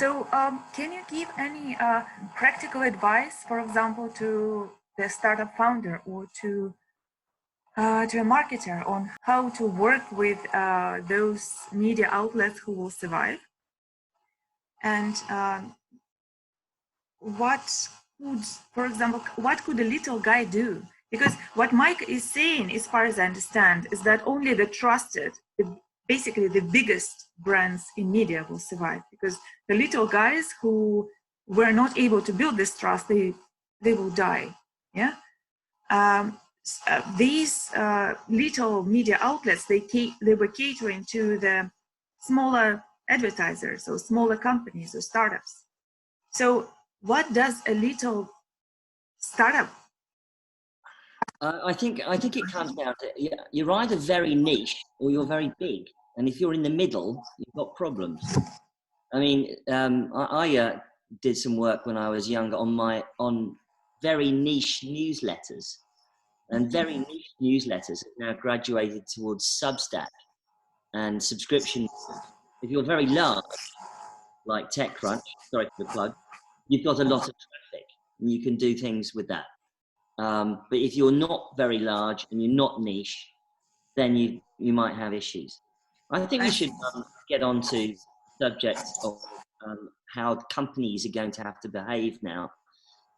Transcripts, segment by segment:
So can you give any practical advice, for example, to the startup founder or to a marketer on how to work with those media outlets who will survive? And what could, for example, what could a little guy do? Because what Mike is saying, as far as I understand, is that only the trusted, basically the biggest brands in media will survive, because the little guys who were not able to build this trust, they will die. Yeah. These little media outlets, they were catering to the smaller advertisers or smaller companies or startups. So what does a little startup? I think it comes down to, you're either very niche or you're very big. And if you're in the middle, you've got problems. I mean, I did some work when I was younger on very niche newsletters. And very niche newsletters have now graduated towards Substack and subscription. If you're very large, like TechCrunch, sorry for the plug, you've got a lot of traffic and you can do things with that. But if you're not very large and you're not niche, then you might have issues. I think we should get on to the subject of how companies are going to have to behave now.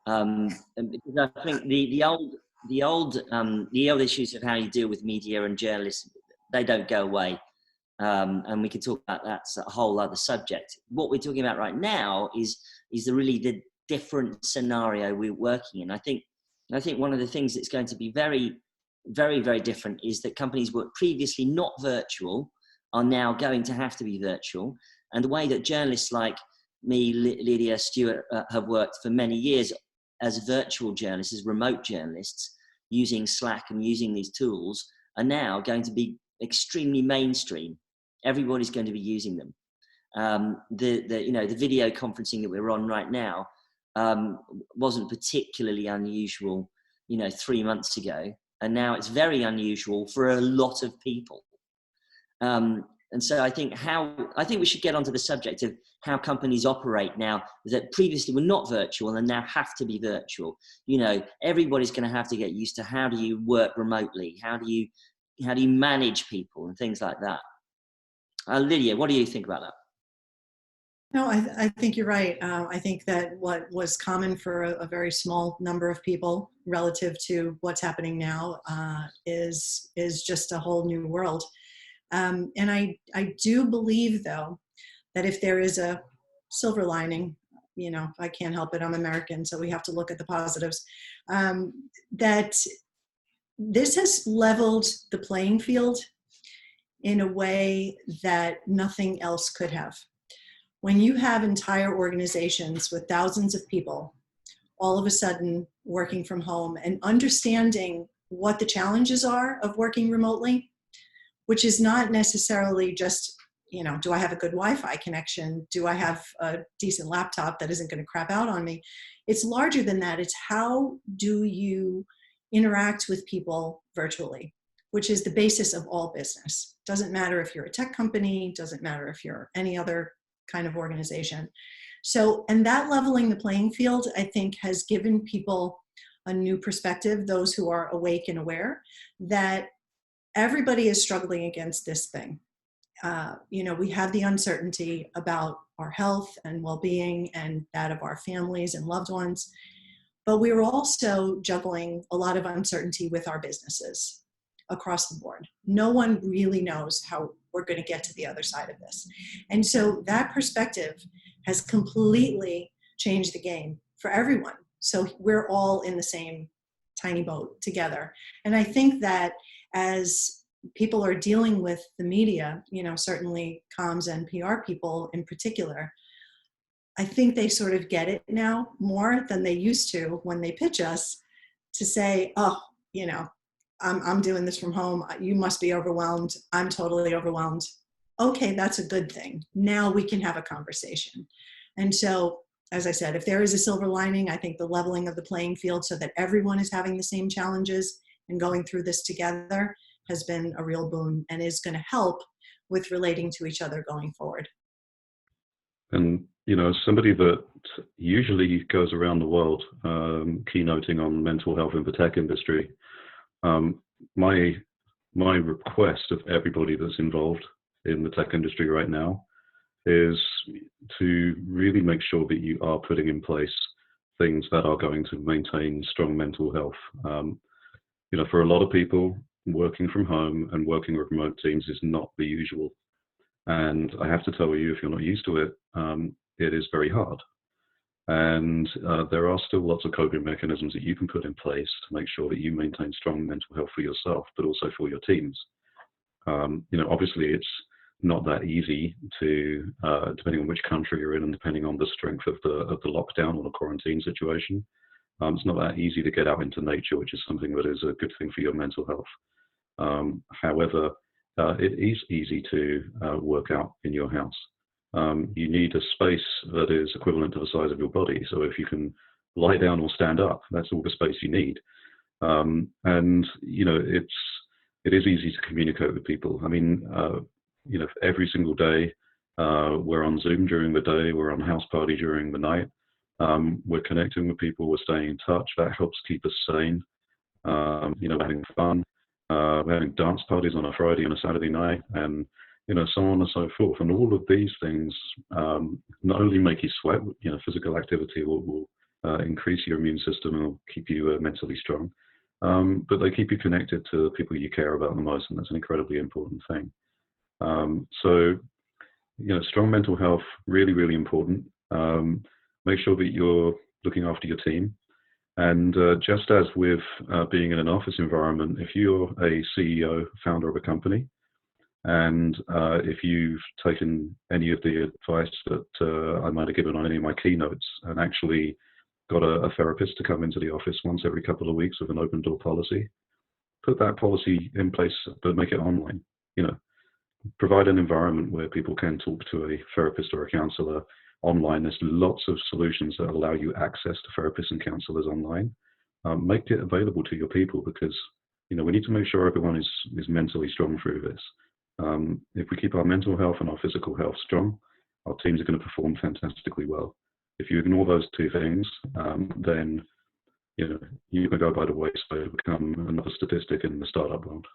Because I think the old issues of how you deal with media and journalists, they don't go away. And we can talk about that's a whole other subject. What we're talking about right now is really the different scenario we're working in. I think one of the things that's going to be very, very, very different is that companies were previously not virtual are now going to have to be virtual. And the way that journalists like me, Lydia, Stewart, have worked for many years as virtual journalists, as remote journalists, using Slack and using these tools, are now going to be extremely mainstream. Everybody's going to be using them. The video conferencing that we're on right now wasn't particularly unusual, 3 months ago, and now it's very unusual for a lot of people. And so I think we should get onto the subject of how companies operate now that previously were not virtual and now have to be virtual. Everybody's going to have to get used to how do you work remotely, how do you manage people and things like that. Lydia, what do you think about that? No, I think you're right. I think that what was common for a very small number of people relative to what's happening now is just a whole new world. And I do believe, though, that if there is a silver lining, I can't help it, I'm American, so we have to look at the positives, that this has leveled the playing field in a way that nothing else could have. When you have entire organizations with thousands of people all of a sudden working from home and understanding what the challenges are of working remotely, which is not necessarily just, do I have a good Wi-Fi connection? Do I have a decent laptop that isn't going to crap out on me? It's larger than that. It's how do you interact with people virtually, which is the basis of all business. Doesn't matter if you're a tech company, doesn't matter if you're any other kind of organization. So, and that leveling the playing field, I think, has given people a new perspective, those who are awake and aware, that everybody is struggling against this thing. We have the uncertainty about our health and well-being and that of our families and loved ones, but we're also juggling a lot of uncertainty with our businesses across the board. No one really knows how we're going to get to the other side of this. And so that perspective has completely changed the game for everyone. So we're all in the same tiny boat together. And I think that as people are dealing with the media, certainly comms and PR people in particular, I think they sort of get it now more than they used to when they pitch us to say, oh, I'm doing this from home. You must be overwhelmed. I'm totally overwhelmed. Okay, that's a good thing. Now we can have a conversation. And so, as I said, if there is a silver lining, I think the leveling of the playing field so that everyone is having the same challenges and going through this together has been a real boon and is going to help with relating to each other going forward. And you know, as somebody that usually goes around the world keynoting on mental health in the tech industry, my request of everybody that's involved in the tech industry right now is to really make sure that you are putting in place things that are going to maintain strong mental health. You know, for a lot of people, working from home and working with remote teams is not the usual. And I have to tell you, if you're not used to it, it is very hard. And there are still lots of coping mechanisms that you can put in place to make sure that you maintain strong mental health for yourself, but also for your teams. You know, obviously it's not that easy to, depending on which country you're in and depending on the strength of the lockdown or the quarantine situation, it's not that easy to get out into nature, which is something that is a good thing for your mental health. However, it is easy to work out in your house. You need a space that is equivalent to the size of your body. So if you can lie down or stand up, that's all the space you need. And you know, it is easy to communicate with people. I mean, you know, every single day we're on Zoom during the day, we're on house party during the night. We're connecting with people, we're staying in touch. That helps keep us sane. You know, we're having fun. We're having dance parties on a Friday and a Saturday night, and you know, so on and so forth. And all of these things not only make you sweat, you know, physical activity will increase your immune system and will keep you mentally strong, but they keep you connected to the people you care about the most, and that's an incredibly important thing. So, you know, strong mental health, really, really important. Make sure that you're looking after your team. And just as with being in an office environment, if you're a CEO, founder of a company, and if you've taken any of the advice that I might have given on any of my keynotes and actually got a therapist to come into the office once every couple of weeks with an open door policy, put that policy in place, but make it online. You know, provide an environment where people can talk to a therapist or a counselor online. There's lots of solutions that allow you access to therapists and counselors online. Make it available to your people, because you know, we need to make sure everyone is mentally strong through this. If we keep our mental health and our physical health strong, our teams are going to perform fantastically well. If you ignore those two things, then you know, you can go by the wayside, become another statistic in the startup world.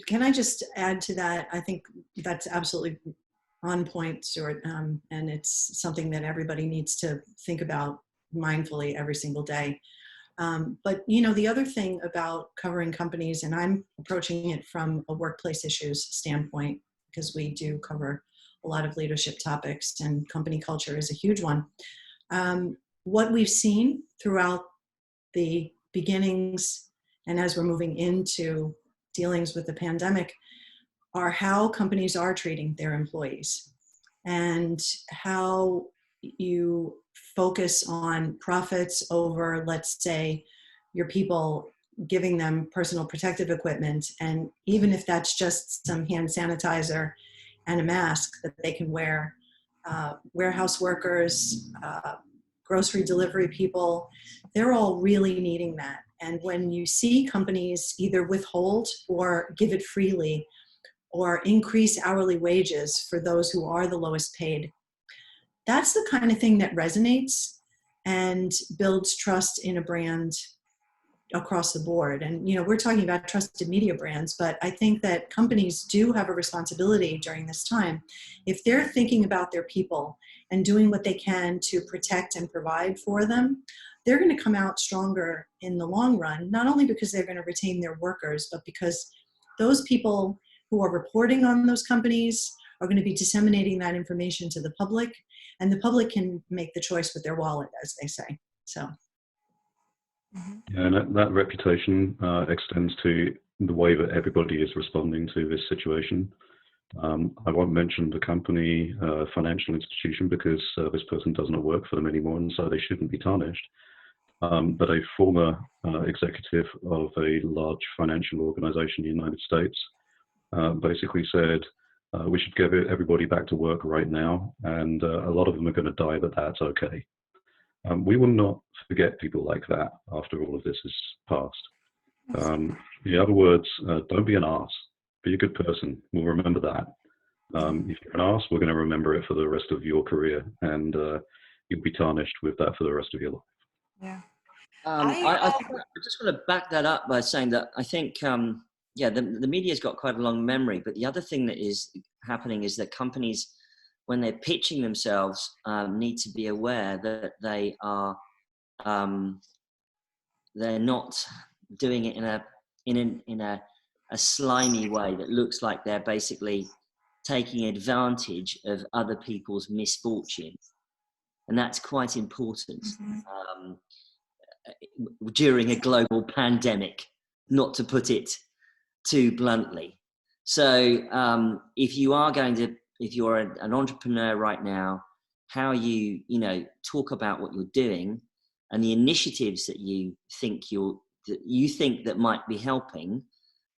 Can I just add to that? I think that's absolutely on point, Stewart, and it's something that everybody needs to think about mindfully every single day. But you know, the other thing about covering companies, and I'm approaching it from a workplace issues standpoint, because we do cover a lot of leadership topics, and company culture is a huge one. What we've seen throughout the beginnings and as we're moving into dealings with the pandemic are how companies are treating their employees, and how you focus on profits over, let's say, your people, giving them personal protective equipment. And even if that's just some hand sanitizer and a mask that they can wear, warehouse workers, grocery delivery people, they're all really needing that. And when you see companies either withhold or give it freely, or increase hourly wages for those who are the lowest paid, that's the kind of thing that resonates and builds trust in a brand across the board. And you know, we're talking about trusted media brands, but I think that companies do have a responsibility during this time. If they're thinking about their people and doing what they can to protect and provide for them, they're going to come out stronger in the long run, not only because they're going to retain their workers, but because those people who are reporting on those companies are going to be disseminating that information to the public, and the public can make the choice with their wallet, as they say. So. Yeah, and that reputation extends to the way that everybody is responding to this situation. I won't mention the company, financial institution, because this person does not work for them anymore, and so they shouldn't be tarnished. But a former executive of a large financial organization in the United States basically said, we should get everybody back to work right now, and a lot of them are going to die, but that's okay. We will not forget people like that after all of this is passed. In other words, don't be an arse. Be a good person. We'll remember that. If you're an arse, we're going to remember it for the rest of your career, and you'll be tarnished with that for the rest of your life. Yeah. I just want to back that up by saying that I think, yeah, the media's got quite a long memory, but the other thing that is happening is that companies, when they're pitching themselves, need to be aware that they are, they're not doing it in a slimy way that looks like they're basically taking advantage of other people's misfortunes, and that's quite important. During a global pandemic, not to put it too bluntly. So if you're an entrepreneur right now, how you talk about what you're doing and the initiatives that you think that might be helping,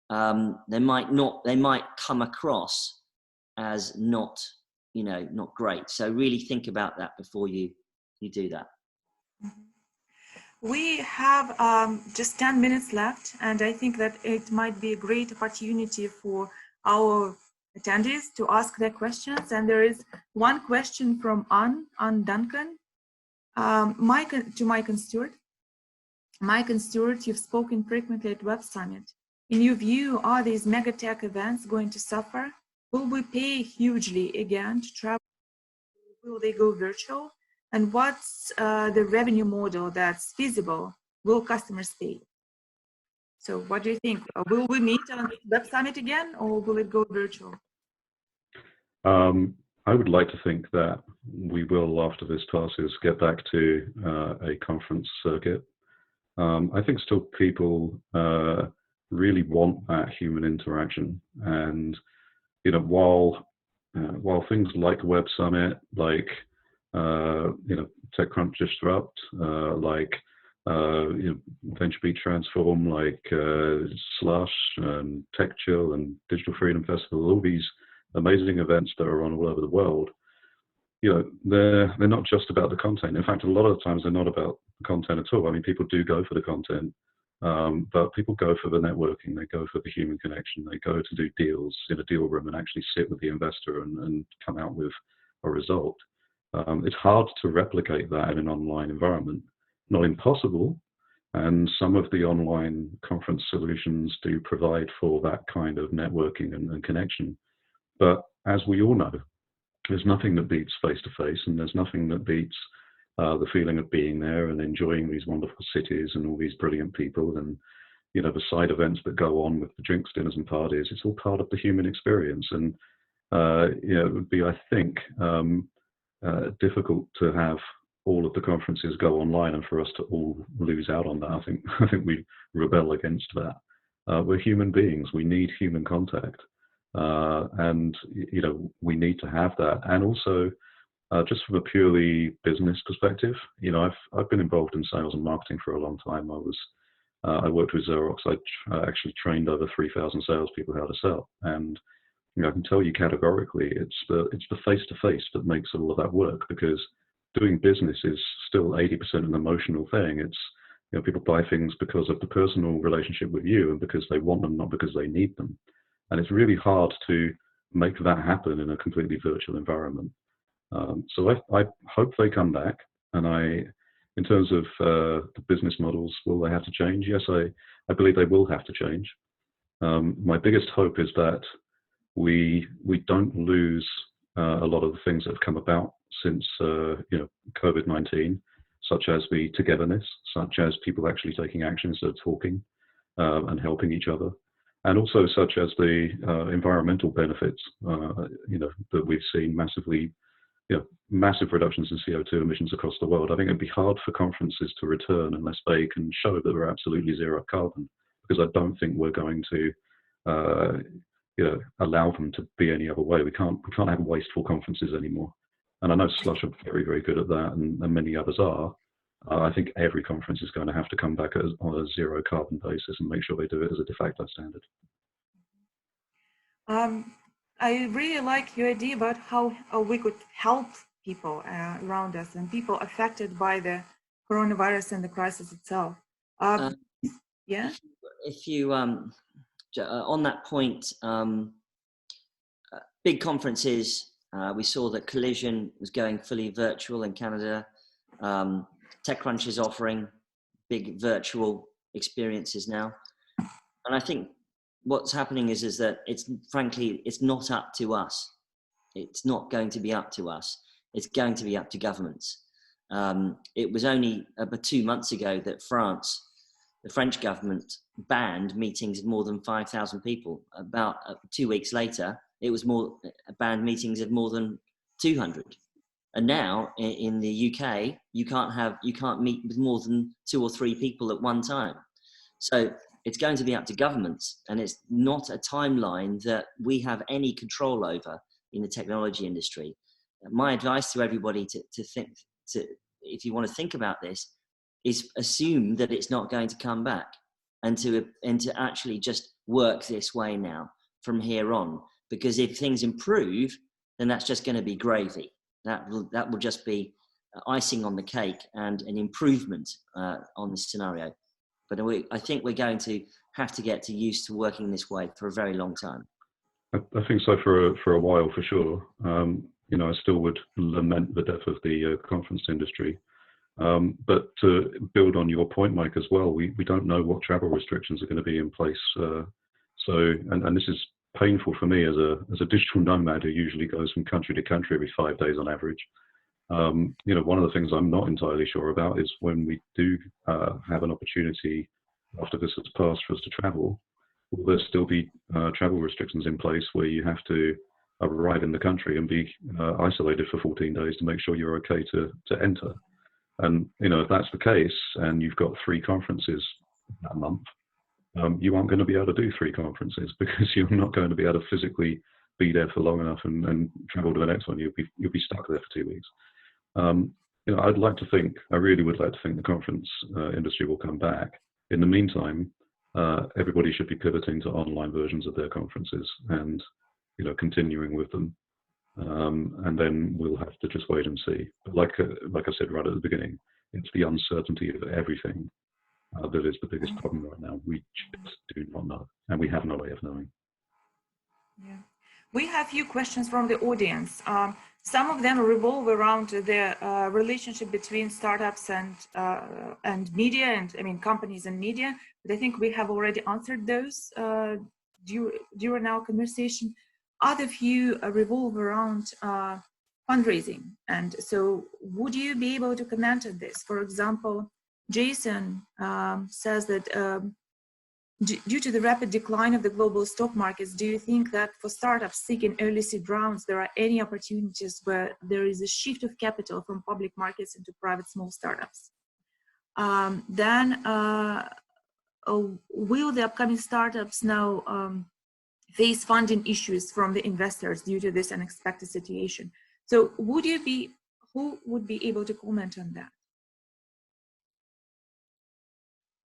they might come across as not great. So really think about that before you do that. We have just 10 minutes left, and I think that it might be a great opportunity for our attendees to ask their questions. And there is one question from Ann Duncan. To Mike and Stewart. Mike and Stewart, you've spoken frequently at Web Summit. In your view, are these mega tech events going to suffer? Will we pay hugely again to travel? Will they go virtual? And what's the revenue model that's feasible? Will customers pay? So what do you think? Will we meet on Web Summit again, or will it go virtual? I would like to think that we will, after this passes, get back to a conference circuit. I think still people really want that human interaction, and while things like Web Summit, like TechCrunch Disrupt, like VentureBeat Transform, like Slush and Tech Chill and Digital Freedom Festival, all these amazing events that are on all over the world, they're not just about the content. In fact, a lot of the times they're not about the content at all. I mean, people do go for the content, but people go for the networking, they go for the human connection, they go to do deals in a deal room and actually sit with the investor and come out with a result. It's hard to replicate that in an online environment. Not impossible, and some of the online conference solutions do provide for that kind of networking and connection. But as we all know, there's nothing that beats face-to-face, and there's nothing that beats the feeling of being there and enjoying these wonderful cities and all these brilliant people, and the side events that go on with the drinks, dinners and parties. It's all part of the human experience, and it would be, I think, difficult to have all of the conferences go online and for us to all lose out on that. I think we rebel against that. We're human beings. We need human contact, and we need to have that. And also, just from a purely business perspective, I've been involved in sales and marketing for a long time. I worked with Xerox. I actually trained over 3,000 salespeople how to sell, and I can tell you categorically, it's the face-to-face that makes all of that work, because doing business is still 80% an emotional thing. It's people buy things because of the personal relationship with you and because they want them, not because they need them. And it's really hard to make that happen in a completely virtual environment. So I hope they come back. And in terms of the business models, will they have to change? Yes, I believe they will have to change. My biggest hope is that we don't lose a lot of the things that have come about since COVID-19, such as the togetherness, such as people actually taking action instead of talking and helping each other, and also such as the environmental benefits that we've seen massive reductions in CO2 emissions across the world. I think it'd be hard for conferences to return unless they can show that we're absolutely zero carbon, because I don't think we're going to allow them to be any other way. We can't have wasteful conferences anymore. And I know Slush are very, very good at that, and many others are. I think every conference is going to have to come back on a zero carbon basis and make sure they do it as a de facto standard. I really like your idea about how we could help people around us and people affected by the coronavirus and the crisis itself. Yeah. If you on that point, big conferences. We saw that Collision was going fully virtual in Canada. TechCrunch is offering big virtual experiences now. And I think what's happening is that frankly, it's not up to us. It's not going to be up to us. It's going to be up to governments. It was only about 2 months ago that the French government banned meetings of more than 5,000 people. About 2 weeks later, it was banned meetings of more than 200. And now in the UK, you can't meet with more than 2 or 3 people at one time. So it's going to be up to governments, and it's not a timeline that we have any control over in the technology industry. My advice to everybody if you want to think about this, is assume that it's not going to come back, and to actually just work this way now from here on. Because if things improve, then that's just going to be gravy. That will just be icing on the cake and an improvement on this scenario. But I think we're going to have to get used to working this way for a very long time. I think so for a while, for sure. I still would lament the death of the conference industry. But to build on your point, Mike, as well, we don't know what travel restrictions are going to be in place. And this is painful for me as a digital nomad who usually goes from country to country every 5 days on average. One of the things I'm not entirely sure about is when we do have an opportunity after this has passed for us to travel, will there still be travel restrictions in place where you have to arrive in the country and be isolated for 14 days to make sure you're okay to enter? And, if that's the case and you've got 3 conferences that month, you aren't going to be able to do 3 conferences because you're not going to be able to physically be there for long enough and travel to the next one. You'll be stuck there for 2 weeks. I really would like to think the conference industry will come back. In the meantime, everybody should be pivoting to online versions of their conferences and, continuing with them. And then we'll have to just wait and see. But like I said right at the beginning, it's the uncertainty of everything that is the biggest problem right now. We just do not know, and we have no way of knowing. Yeah. We have a few questions from the audience. Some of them revolve around the relationship between startups and media, and companies and media. But I think we have already answered those during our conversation. Other few revolve around fundraising. And so would you be able to comment on this? For example, Jason says that due to the rapid decline of the global stock markets, do you think that for startups seeking early seed rounds, there are any opportunities where there is a shift of capital from public markets into private small startups? Will the upcoming startups now face funding issues from the investors due to this unexpected situation? So who would be able to comment on that?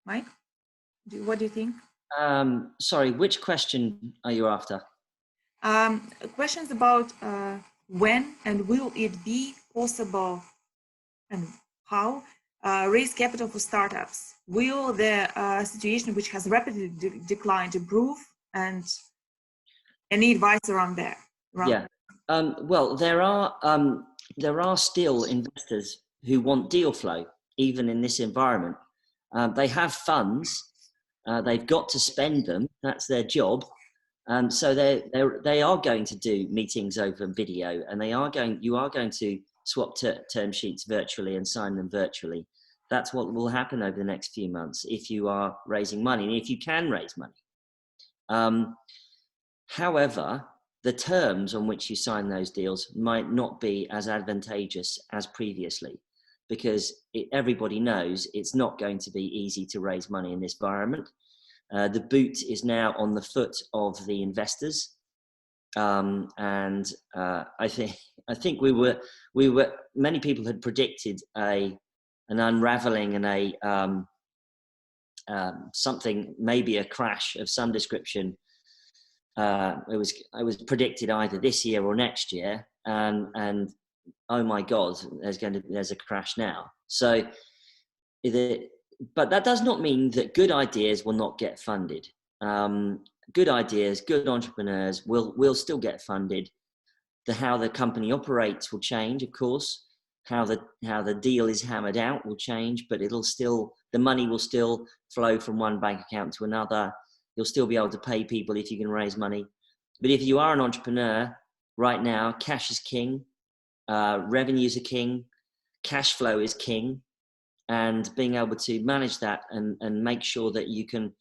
Mike, what do you think? Sorry, which question are you after? Questions about when and will it be possible and how raise capital for startups? Will the situation which has rapidly declined improve, and any advice around that? Yeah. Well, there are still investors who want deal flow, even in this environment. They have funds. They've got to spend them. That's their job. So they are going to do meetings over video, and you are going to swap term sheets virtually and sign them virtually. That's what will happen over the next few months if you are raising money, and if you can raise money. However, the terms on which you sign those deals might not be as advantageous as previously, because everybody knows it's not going to be easy to raise money in this environment. The boot is now on the foot of the investors, and I think we were many people had predicted an unraveling and something, maybe a crash of some description. It was predicted either this year or next year, and oh my God, there's a crash now. So, but that does not mean that good ideas will not get funded. Good ideas, good entrepreneurs will still get funded. how the company operates will change, of course. How the deal is hammered out will change, but the money will still flow from one bank account to another. You'll still be able to pay people if you can raise money. But if you are an entrepreneur right now, cash is king, revenues are king, cash flow is king, and being able to manage that and make sure that you can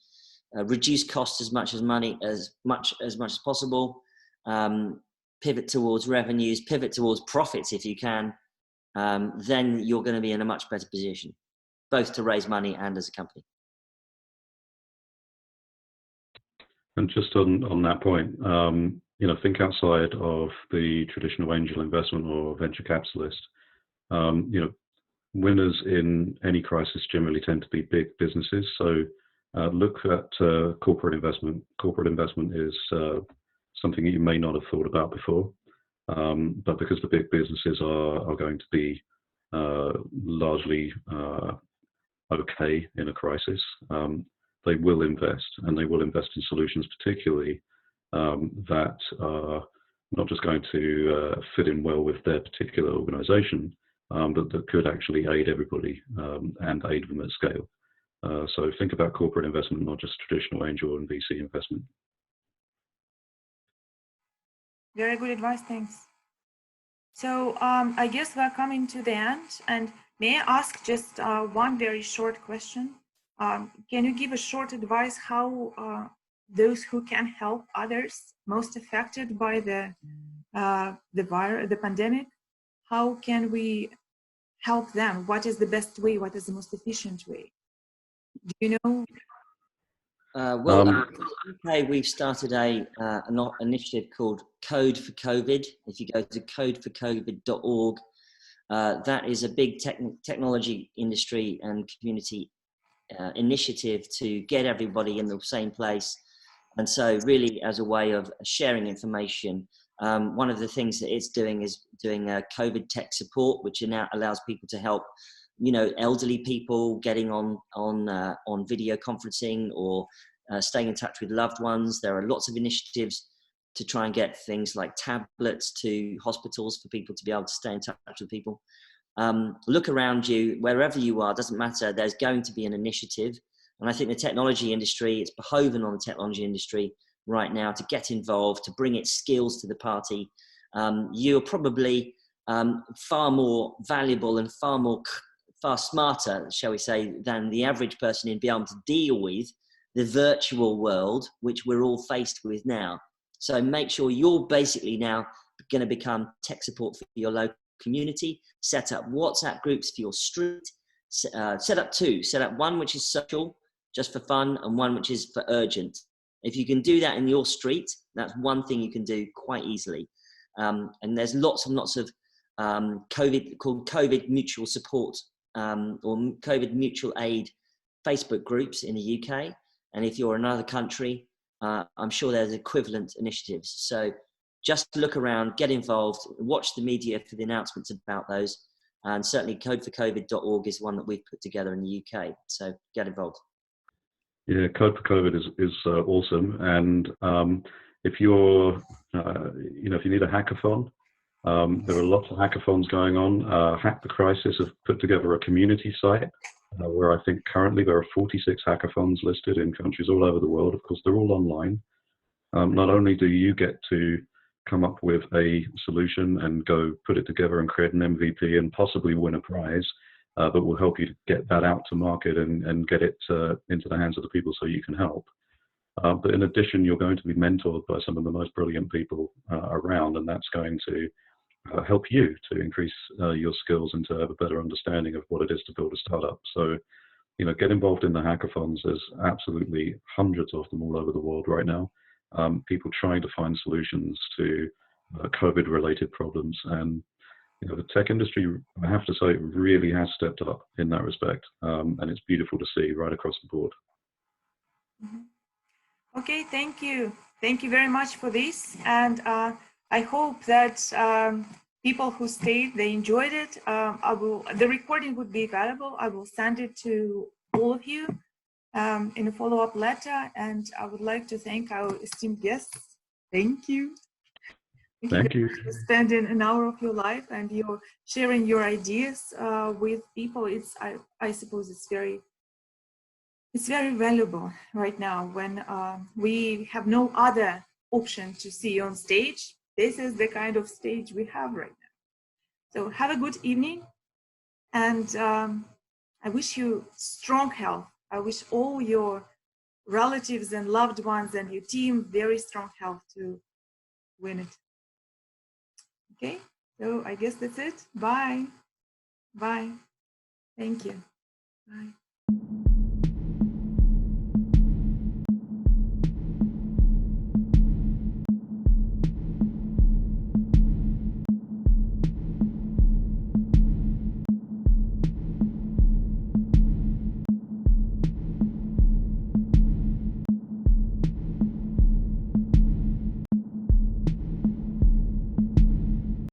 reduce costs as much as possible, pivot towards revenues, pivot towards profits if you can, then you're going to be in a much better position, both to raise money and as a company. And just on that point, think outside of the traditional angel investment or venture capitalist. Winners in any crisis generally tend to be big businesses. So look at corporate investment. Corporate investment is something that you may not have thought about before, but because the big businesses are going to be largely okay in a crisis, they will invest, and they will invest in solutions particularly that are not just going to fit in well with their particular organization, but that could actually aid everybody and aid them at scale. So think about corporate investment, not just traditional angel and VC investment. Very good advice, thanks. So I guess we're coming to the end, and may I ask just one very short question? Can you give a short advice how those who can help others most affected by the virus, the pandemic, how can we help them? What is the best way? What is the most efficient way? Do you know? In the UK, we've started an initiative called Code for COVID. If you go to codeforcovid.org, that is a big technology industry and community initiative to get everybody in the same place. And so really as a way of sharing information, one of the things that it's doing is doing COVID tech support, which now allows people to help, elderly people getting on video conferencing or staying in touch with loved ones. There are lots of initiatives to try and get things like tablets to hospitals for people to be able to stay in touch with people. Look around you, wherever you are, doesn't matter, there's going to be an initiative. And I think the technology industry, it's behoven on the technology industry right now to get involved, to bring its skills to the party. You're probably far more valuable and far smarter, shall we say, than the average person in being able to deal with the virtual world, which we're all faced with now. So make sure you're basically now going to become tech support for your local community, set up WhatsApp groups for your street, set up two, set up one which is social, just for fun, and one which is for urgent. If you can do that in your street, that's one thing you can do quite easily. And there's lots of COVID mutual support or COVID mutual aid Facebook groups in the UK. And if you're in another country, I'm sure there's equivalent initiatives. So just look around, get involved, watch the media for the announcements about those. And certainly codeforcovid.org is one that we've put together in the UK. So get involved. Yeah, Code for COVID is awesome. And if you're, if you need a hackathon, there are lots of hackathons going on. Hack the Crisis have put together a community site where I think currently there are 46 hackathons listed in countries all over the world. Of course, they're all online. Not only do you get to come up with a solution and go put it together and create an MVP and possibly win a prize, that will help you to get that out to market and get it into the hands of the people so you can help. But in addition, you're going to be mentored by some of the most brilliant people around, and that's going to help you to increase your skills and to have a better understanding of what it is to build a startup. So, get involved in the hackathons. There's absolutely hundreds of them all over the world right now. People trying to find solutions to COVID-related problems. And the tech industry, I have to say, really has stepped up in that respect. And it's beautiful to see right across the board. Mm-hmm. Okay, thank you. Thank you very much for this. And I hope that people who stayed, they enjoyed it. The recording would be available. I will send it to all of you in a follow-up letter. And I would like to thank our esteemed guests. Thank you. Thank you. For spending an hour of your life and you're sharing your ideas with people. I suppose it's very valuable right now when we have no other option to see on stage. This is the kind of stage we have right now. So have a good evening, and I wish you strong health. I wish all your relatives and loved ones and your team very strong health to win it. Okay, so I guess that's it. Bye. Bye. Thank you. Bye.